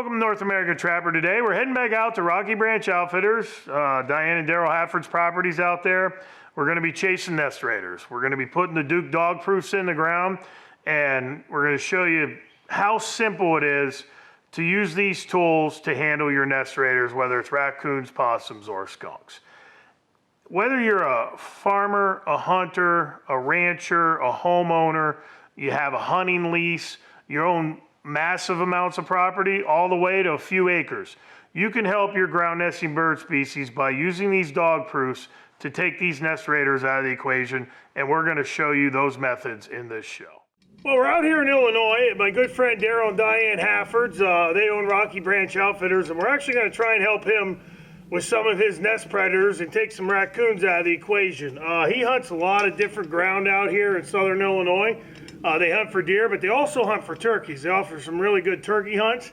Welcome to North American Trapper. Today we're heading back out to Rocky Branch Outfitters, Diane and Daryl Hafford's properties out there. We're going to be chasing nest raiders. We're going to be putting the Duke dog proofs in the ground, and we're going to show you how simple it is to use these tools to handle your nest raiders, whether it's raccoons, possums, or skunks. Whether you're a farmer, a hunter, a rancher, a homeowner, you have a hunting lease, you own massive amounts of property, all the way to a few acres, you can help your ground nesting bird species by using these dog proofs to take these nest raiders out of the equation, and we're going to show you those methods in this show. Well, we're out here in Illinois at my good friend Daryl and Diane Hafford's. They own Rocky Branch Outfitters, and we're actually going to try and help him with some of his nest predators and take some raccoons out of the equation. He hunts a lot of different ground out here in southern Illinois. They hunt for deer, but they also hunt for turkeys. They offer some really good turkey hunts.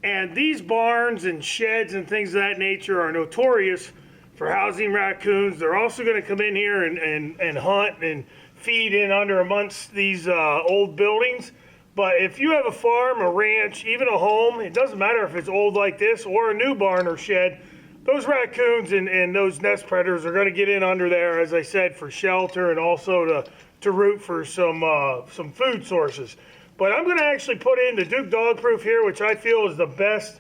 And these barns and sheds and things of that nature are notorious for housing raccoons. They're also going to come in here and hunt and feed in under amongst these old buildings. But if you have a farm, a ranch, even a home, it doesn't matter if it's old like this or a new barn or shed, those raccoons and those nest predators are going to get in under there, as I said, for shelter and also to root for some food sources. But I'm going to actually put in the Duke dog proof here, which I feel is the best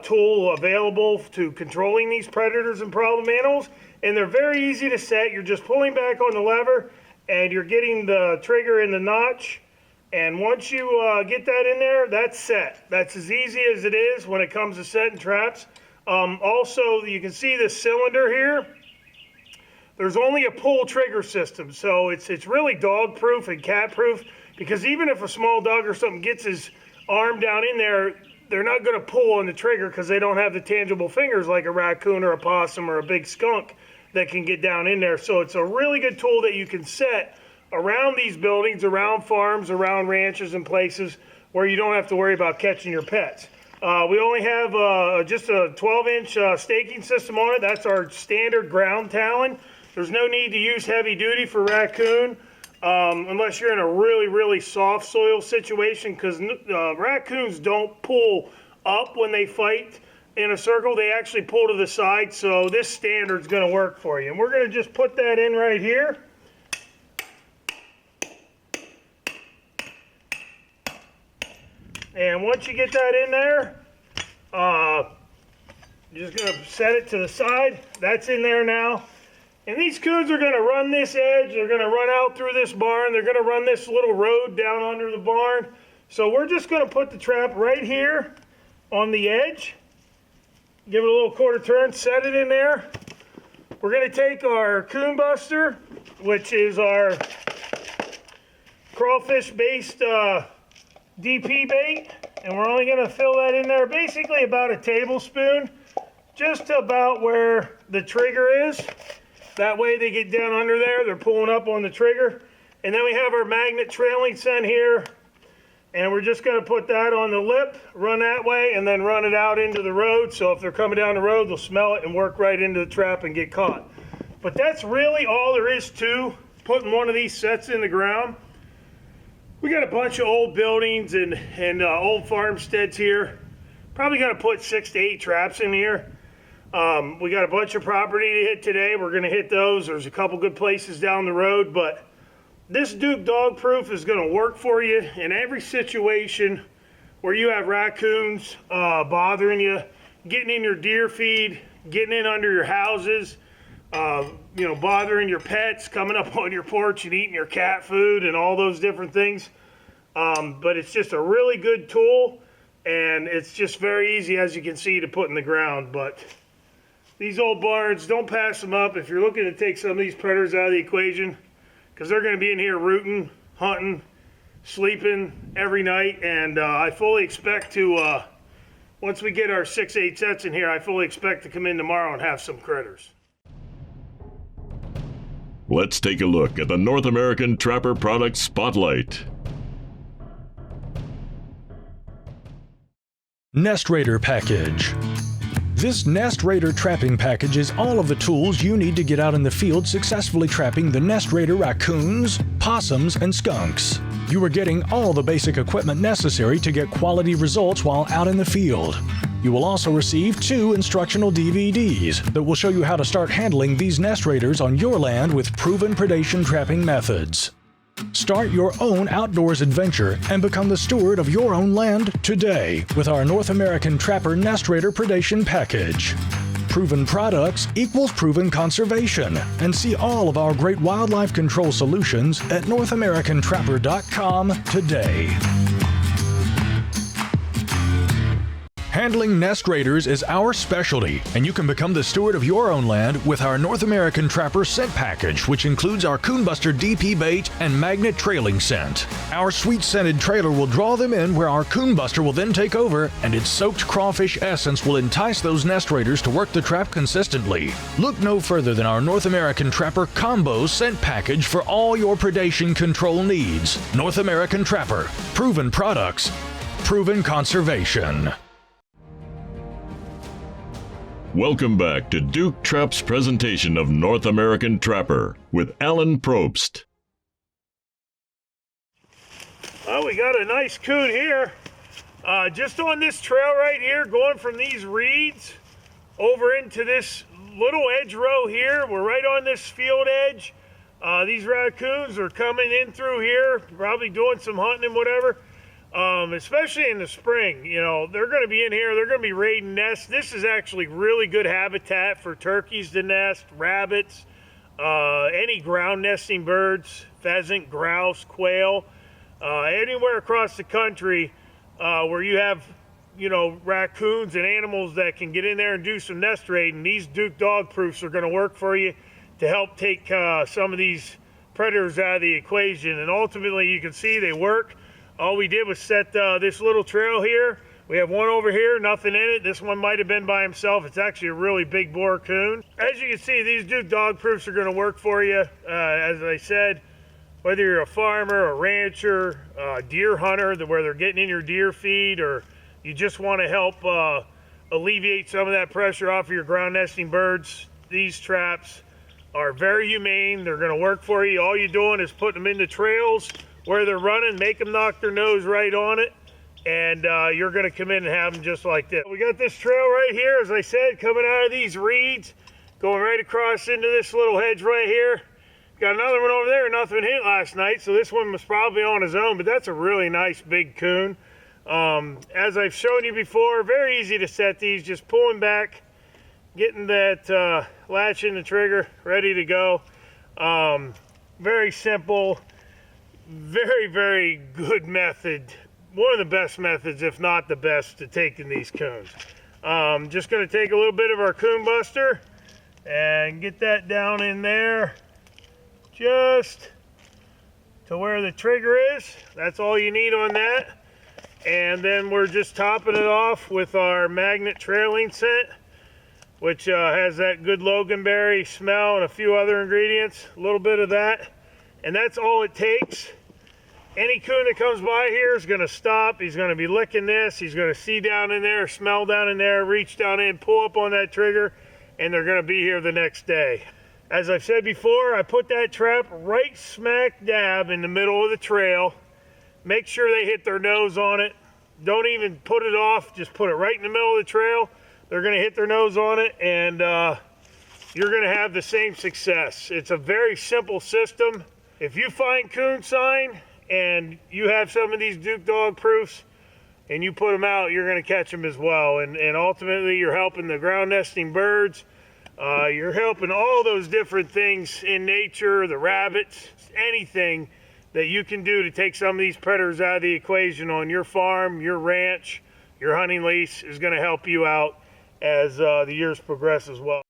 tool available to controlling these predators and problem animals. And they're very easy to set. You're just pulling back on the lever and you're getting the trigger in the notch. And once you get that in there, that's set. That's as easy as it is when it comes to setting traps. Also, you can see this cylinder here. There's only a pull trigger system, so it's really dog proof and cat proof, because even if a small dog or something gets his arm down in there, they're not going to pull on the trigger because they don't have the tangible fingers like a raccoon or a possum or a big skunk that can get down in there. So it's a really good tool that you can set around these buildings, around farms, around ranches and places where you don't have to worry about catching your pets. We only have just a 12-inch staking system on it. That's our standard ground talon. There's no need to use heavy duty for raccoon unless you're in a really, really soft soil situation, because raccoons don't pull up when they fight in a circle. They actually pull to the side, so this standard's going to work for you. And we're going to just put that in right here. And once you get that in there, you're just going to set it to the side. That's in there now. And these coons are going to run this edge. They're going to run out through this barn. They're going to run this little road down under the barn. So we're just going to put the trap right here on the edge. Give it a little quarter turn, set it in there. We're going to take our coon buster, which is our crawfish-based DP bait, and we're only going to fill that in there basically about a tablespoon, just about where the trigger is. That way they get down under there, they're pulling up on the trigger. And then we have our magnet trailing scent here, and we're just going to put that on the lip, run that way, and then run it out into the road. So if they're coming down the road, they'll smell it and work right into the trap and get caught. But that's really all there is to putting one of these sets in the ground. We got a bunch of old buildings and old farmsteads here. Probably got to put 6 to 8 traps in here. We got a bunch of property to hit today. We're going to hit those. There's a couple good places down the road, but this Duke dog proof is going to work for you in every situation where you have raccoons bothering you, getting in your deer feed, getting in under your houses, bothering your pets, coming up on your porch and eating your cat food and all those different things. But it's just a really good tool, and it's just very easy, as you can see, to put in the ground. But these old barns, don't pass them up if you're looking to take some of these predators out of the equation, because they're going to be in here rooting, hunting, sleeping every night. And I fully expect to, once we get our 6-8 sets in here, I fully expect to come in tomorrow and have some critters. Let's take a look at the North American Trapper Product Spotlight. Nest Raider Package. This Nest Raider trapping package is all of the tools you need to get out in the field successfully trapping the Nest Raider raccoons, possums, and skunks. You are getting all the basic equipment necessary to get quality results while out in the field. You will also receive 2 instructional DVDs that will show you how to start handling these Nest Raiders on your land with proven predation trapping methods. Start your own outdoors adventure and become the steward of your own land today with our North American Trapper Nest Raider Predation Package. Proven products equals proven conservation, and see all of our great wildlife control solutions at NorthAmericanTrapper.com today. Handling Nest Raiders is our specialty, and you can become the steward of your own land with our North American Trapper Scent Package, which includes our Coonbuster DP bait and magnet trailing scent. Our sweet scented trailer will draw them in where our Coonbuster will then take over, and its soaked crawfish essence will entice those Nest Raiders to work the trap consistently. Look no further than our North American Trapper Combo Scent Package for all your predation control needs. North American Trapper. Proven products. Proven conservation. Welcome back to Duke Trap's presentation of North American Trapper with Alan Probst. Well, we got a nice coon here. Just on this trail right here, going from these reeds over into this little edge row here. We're right on this field edge. These raccoons are coming in through here, probably doing some hunting and whatever. Especially in the spring, you know, they're going to be in here, they're going to be raiding nests. This is actually really good habitat for turkeys to nest, rabbits, any ground nesting birds, pheasant, grouse, quail, anywhere across the country where you have, you know, raccoons and animals that can get in there and do some nest raiding. These Duke dog proofs are going to work for you to help take some of these predators out of the equation. And ultimately, you can see they work. All we did was set this little trail here. We have one over here, nothing in it. This one might have been by himself. It's actually a really big bore coon. As you can see, these Duke dog proofs are gonna work for you. As I said, whether you're a farmer, a rancher, a deer hunter, where they're getting in your deer feed, or you just wanna help alleviate some of that pressure off of your ground nesting birds, these traps are very humane. They're gonna work for you. All you're doing is putting them into trails where they're running, make them knock their nose right on it, and you're gonna come in and have them just like this. We got this trail right here, as I said, coming out of these reeds, going right across into this little hedge right here. Got another one over there, nothing hit last night, so this one was probably on his own, but that's a really nice big coon. As I've shown you before, very easy to set these, just pulling back, getting that latch in the trigger, ready to go. Very simple. Very, very good method. One of the best methods, if not the best, to taking these coons. Just going to take a little bit of our coon buster and get that down in there just to where the trigger is. That's all you need on that. And then we're just topping it off with our magnet trailing scent, which has that good loganberry smell and a few other ingredients. A little bit of that. And that's all it takes. Any coon that comes by here is going to stop. He's going to be licking this. He's going to see down in there, smell down in there, reach down in, pull up on that trigger, and they're going to be here the next day. As I've said before, I put that trap right smack dab in the middle of the trail. Make sure they hit their nose on it. Don't even put it off. Just put it right in the middle of the trail. They're going to hit their nose on it, and you're going to have the same success. It's a very simple system. If you find coon sign and you have some of these Duke dog proofs and you put them out, you're going to catch them as well. And ultimately, you're helping the ground nesting birds. You're helping all those different things in nature, the rabbits, anything that you can do to take some of these predators out of the equation on your farm, your ranch, your hunting lease is going to help you out as the years progress as well.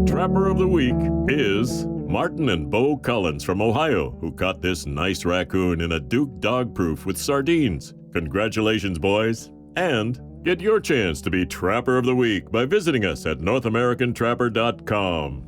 Trapper of the Week is Martin and Bo Collins from Ohio, who caught this nice raccoon in a Duke dog proof with sardines. Congratulations, boys. And get your chance to be Trapper of the Week by visiting us at NorthAmericanTrapper.com.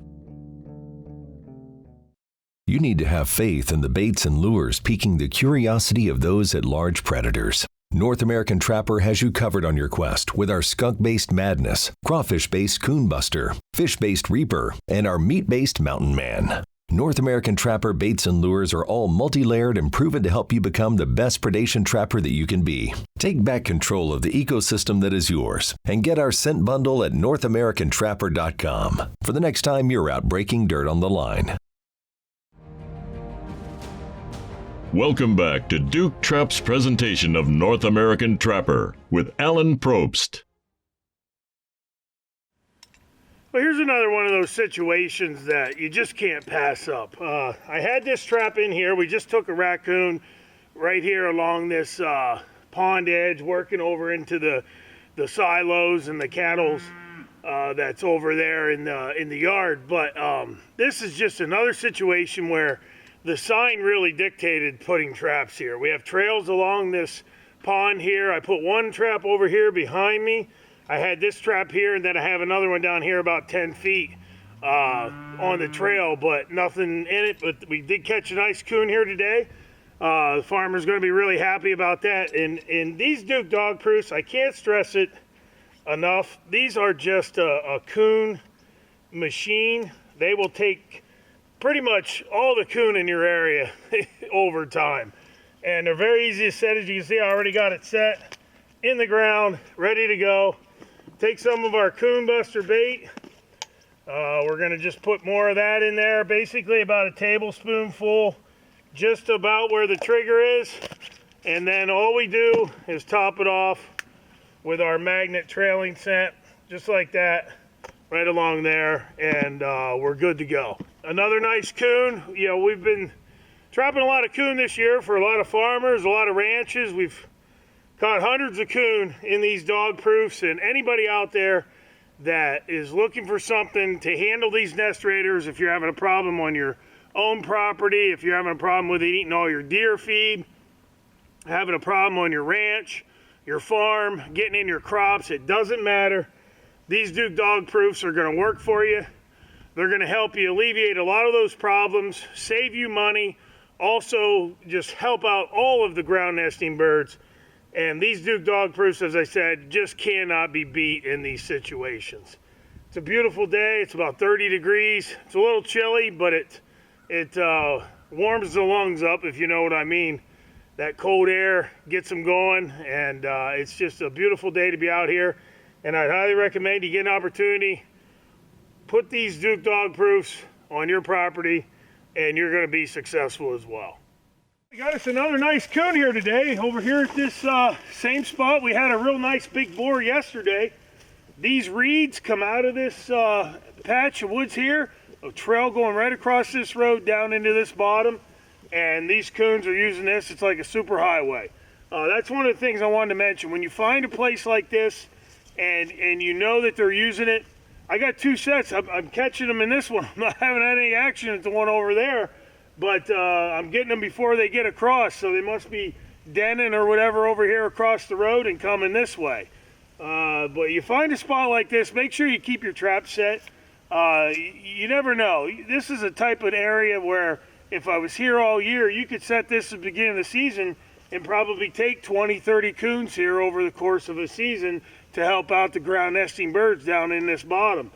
You need to have faith in the baits and lures piquing the curiosity of those at large predators. North American Trapper has you covered on your quest with our skunk-based Madness, crawfish-based Coonbuster, fish-based Reaper, and our meat-based Mountain Man. North American Trapper baits and lures are all multi-layered and proven to help you become the best predation trapper that you can be. Take back control of the ecosystem that is yours and get our scent bundle at NorthAmericanTrapper.com for the next time you're out breaking dirt on the line. Welcome back to Duke Trap's presentation of North American Trapper with Alan Probst. Well, here's another one of those situations that you just can't pass up. I had this trap in here. We just took a raccoon right here along this pond edge, working over into the silos and the cattle's that's over there in the yard. But this is just another situation where the sign really dictated putting traps here. We have trails along this pond here. I put one trap over here behind me. I had this trap here, and then I have another one down here about 10 feet on the trail, but nothing in it. But we did catch a nice coon here today. The farmer's going to be really happy about that. And these Duke dog proofs, I can't stress it enough. These are just a coon machine. They will take pretty much all the coon in your area over time. And they're very easy to set. As you can see, I already got it set in the ground, ready to go. Take some of our coon buster bait. We're gonna just put more of that in there, basically about a tablespoonful, just about where the trigger is. And then all we do is top it off with our magnet trailing scent, just like that, right along there, and we're good to go. Another nice coon. You know, we've been trapping a lot of coon this year for a lot of farmers, a lot of ranches. We've caught hundreds of coon in these dog proofs, and anybody out there that is looking for something to handle these nest raiders, if you're having a problem on your own property, if you're having a problem with it eating all your deer feed, having a problem on your ranch, your farm, getting in your crops, it doesn't matter. These Duke dog proofs are going to work for you. They're going to help you alleviate a lot of those problems, save you money, also just help out all of the ground nesting birds. And these Duke dog proofs, as I said, just cannot be beat in these situations. It's a beautiful day. It's about 30 degrees. It's a little chilly, but it warms the lungs up, if you know what I mean. That cold air gets them going, and it's just a beautiful day to be out here. And I'd highly recommend you get an opportunity, put these Duke dog proofs on your property, and you're going to be successful as well. We got us another nice coon here today. Over here at this same spot, we had a real nice big boar yesterday. These reeds come out of this patch of woods here, a trail going right across this road down into this bottom, and these coons are using this. It's like a super highway. That's one of the things I wanted to mention. When you find a place like this and you know that they're using it, I got two sets. I'm catching them in this one. I'm not having any action at the one over there. But I'm getting them before they get across, so they must be denning or whatever over here across the road and coming this way. But you find a spot like this, make sure you keep your trap set. You never know. This is a type of area where if I was here all year, you could set this at the beginning of the season and probably take 20, 30 coons here over the course of a season to help out the ground nesting birds down in this bottom.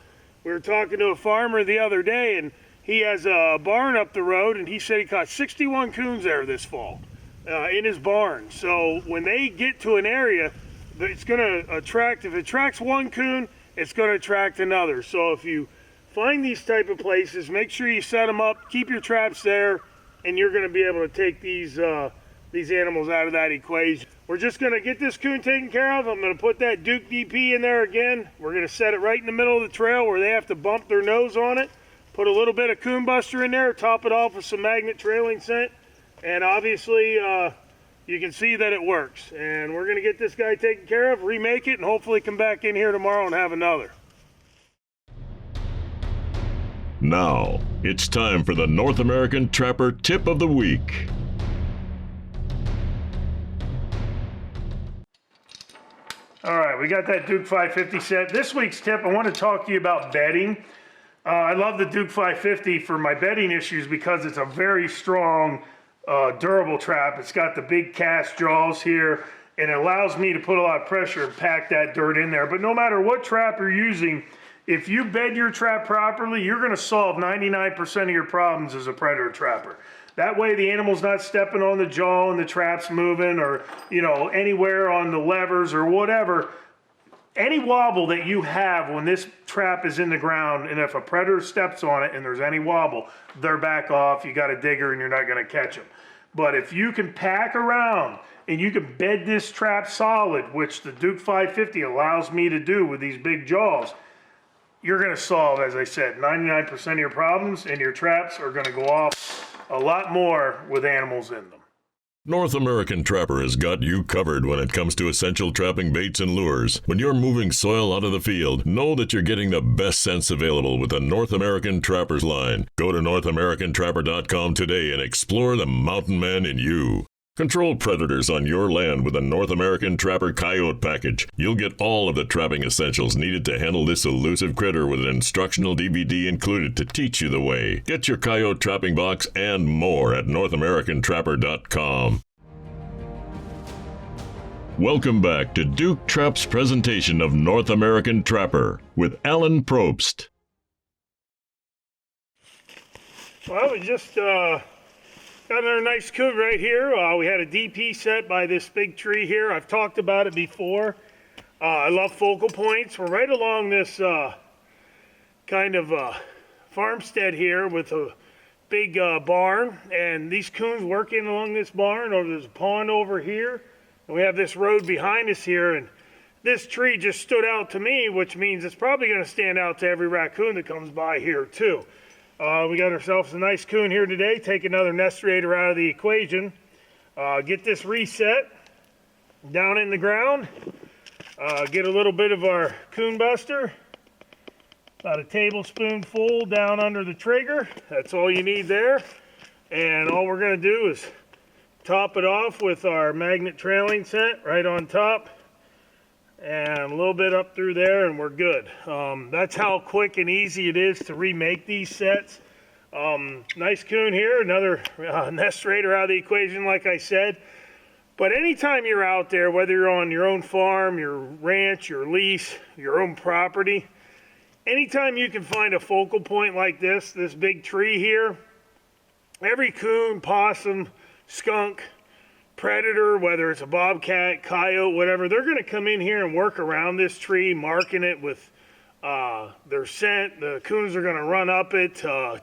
We were talking to a farmer the other day, and he has a barn up the road, and he said he caught 61 coons there this fall in his barn. So when they get to an area, it's going to attract, if it attracts one coon, it's going to attract another. So if you find these type of places, make sure you set them up, keep your traps there, and you're going to be able to take these animals out of that equation. We're just going to get this coon taken care of. I'm going to put that Duke DP in there again. We're going to set it right in the middle of the trail where they have to bump their nose on it. Put a little bit of coon buster in there, top it off with some magnet trailing scent, and obviously you can see that it works. And we're going to get this guy taken care of, remake it, and hopefully come back in here tomorrow and have another. Now, it's time for the North American Trapper Tip of the Week. All right, we got that Duke 550 set. This week's tip, I want to talk to you about bedding. I love the Duke 550 for my bedding issues because it's a very strong, durable trap. It's got the big cast jaws here, and it allows me to put a lot of pressure and pack that dirt in there. But no matter what trap you're using, if you bed your trap properly, you're gonna solve 99% of your problems as a predator trapper. That way the animal's not stepping on the jaw and the trap's moving, or anywhere on the levers or whatever. Any wobble that you have when this trap is in the ground, and if a predator steps on it and there's any wobble, they're back off, you got a digger and you're not gonna catch them. But if you can pack around and you can bed this trap solid, which the Duke 550 allows me to do with these big jaws, you're gonna solve, as I said, 99% of your problems, and your traps are gonna go off a lot more with animals in them. North American Trapper has got you covered when it comes to essential trapping baits and lures. When you're moving soil out of the field, know that you're getting the best scents available with the North American Trappers line. Go to NorthAmericanTrapper.com today and explore the mountain man in you. Control predators on your land with a North American Trapper Coyote package. You'll get all of the trapping essentials needed to handle this elusive critter with an instructional DVD included to teach you the way. Get your Coyote trapping box and more at NorthAmericanTrapper.com. Welcome back to Duke Trap's presentation of North American Trapper with Alan Probst. Well, we just got another nice coon right here. We had a DP set by this big tree here. I've talked about it before. I love focal points. We're right along this kind of farmstead here with a big barn, and these coons working along this barn. There's a pond over here, and we have this road behind us here, and this tree just stood out to me, which means it's probably going to stand out to every raccoon that comes by here too. We got ourselves a nice coon here today. Take another nest raider out of the equation. Get this reset down in the ground. Get a little bit of our coon buster. About a tablespoonful down under the trigger. That's all you need there. And all we're going to do is top it off with our magnet trailing scent right on top. And a little bit up through there, and we're good. That's how quick and easy it is to remake these sets. Nice coon here, another nest raider out of the equation, like I said. But anytime you're out there, whether you're on your own farm, your ranch, your lease, your own property, anytime you can find a focal point like this big tree here, every coon, possum, skunk, predator, whether it's a bobcat, coyote, whatever, they're going to come in here and work around this tree, marking it with their scent. The coons are going to run up it to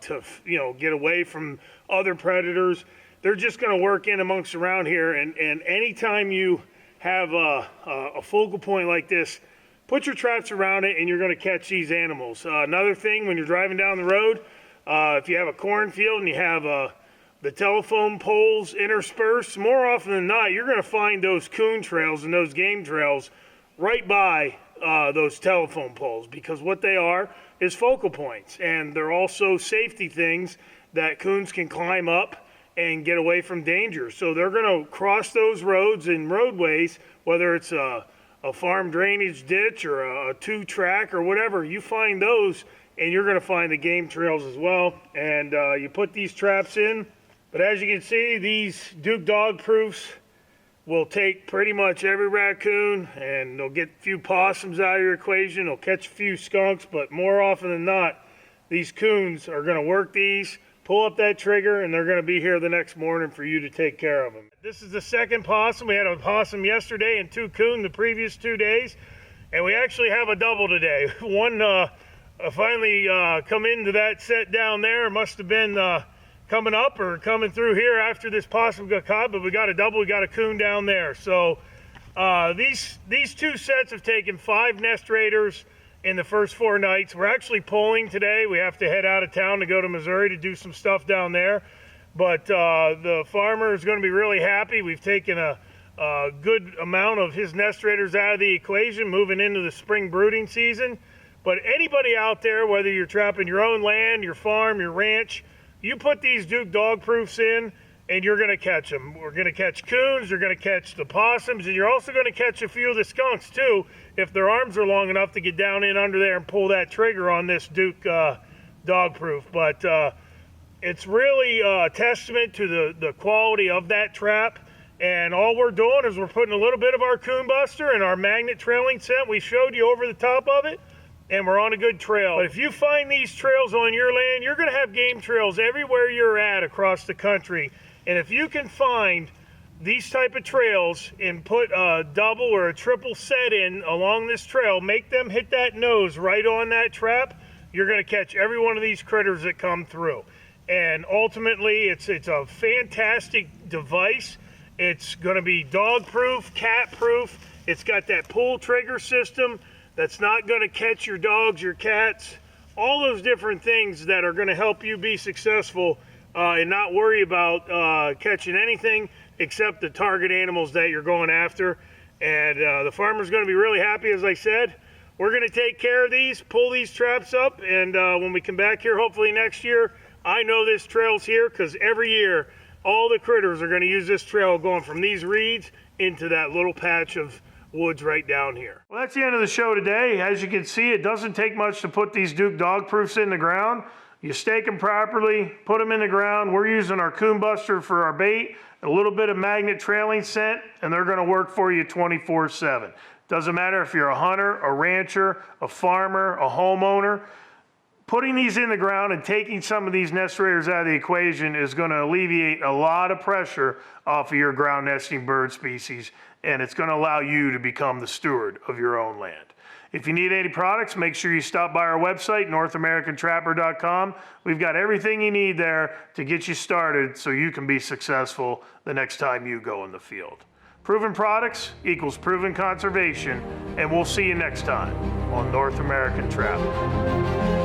get away from other predators. They're just going to work in amongst around here, and anytime you have a focal point like this, put your traps around it and you're going to catch these animals. Another thing, when you're driving down the road, if you have a cornfield and you have the telephone poles interspersed, more often than not, you're going to find those coon trails and those game trails right by those telephone poles, because what they are is focal points, and they're also safety things that coons can climb up and get away from danger. So they're going to cross those roads and roadways, whether it's a farm drainage ditch or a two-track or whatever. You find those, and you're going to find the game trails as well. And you put these traps in. But as you can see, these Duke dog proofs will take pretty much every raccoon, and they'll get a few possums out of your equation. They'll catch a few skunks, but more often than not, these coons are going to work these, pull up that trigger, and they're going to be here the next morning for you to take care of them. This is the second possum. We had a possum yesterday and 2 coon the previous 2 days, and we actually have a double today. One finally come into that set down there. Must have been coming up or coming through here after this possum got caught, but we got a double, we got a coon down there. So these 2 sets have taken 5 nest raiders in the first 4 nights. We're actually pulling today. We have to head out of town to go to Missouri to do some stuff down there. But the farmer is going to be really happy. We've taken a good amount of his nest raiders out of the equation, moving into the spring brooding season. But anybody out there, whether you're trapping your own land, your farm, your ranch, you put these Duke dog proofs in, and you're going to catch them. We're going to catch coons, you're going to catch the possums, and you're also going to catch a few of the skunks too, if their arms are long enough to get down in under there and pull that trigger on this Duke dog proof, but it's really a testament to the quality of that trap. And all we're doing is we're putting a little bit of our coon buster and our magnet trailing scent. We showed you over the top of it, and we're on a good trail. But if you find these trails on your land, you're gonna have game trails everywhere you're at across the country. And if you can find these type of trails and put a double or a triple set in along this trail, make them hit that nose right on that trap, you're gonna catch every one of these critters that come through. And ultimately, it's a fantastic device. It's gonna be dog proof, cat proof. It's got that pull trigger system that's not gonna catch your dogs, your cats, all those different things that are gonna help you be successful and not worry about catching anything except the target animals that you're going after. And the farmer's gonna be really happy, as I said. We're gonna take care of these, pull these traps up, and when we come back here, hopefully next year, I know this trail's here because every year, all the critters are gonna use this trail going from these reeds into that little patch of woods right down here. Well, that's the end of the show today. As you can see, it doesn't take much to put these Duke dog proofs in the ground. You stake them properly, put them in the ground. We're using our coon buster for our bait, a little bit of magnet trailing scent, and they're gonna work for you 24/7. Doesn't matter if you're a hunter, a rancher, a farmer, a homeowner. Putting these in the ground and taking some of these nest raiders out of the equation is going to alleviate a lot of pressure off of your ground nesting bird species, and it's going to allow you to become the steward of your own land. If you need any products, make sure you stop by our website, NorthAmericanTrapper.com. We've got everything you need there to get you started so you can be successful the next time you go in the field. Proven products equals proven conservation, and we'll see you next time on North American Trapper.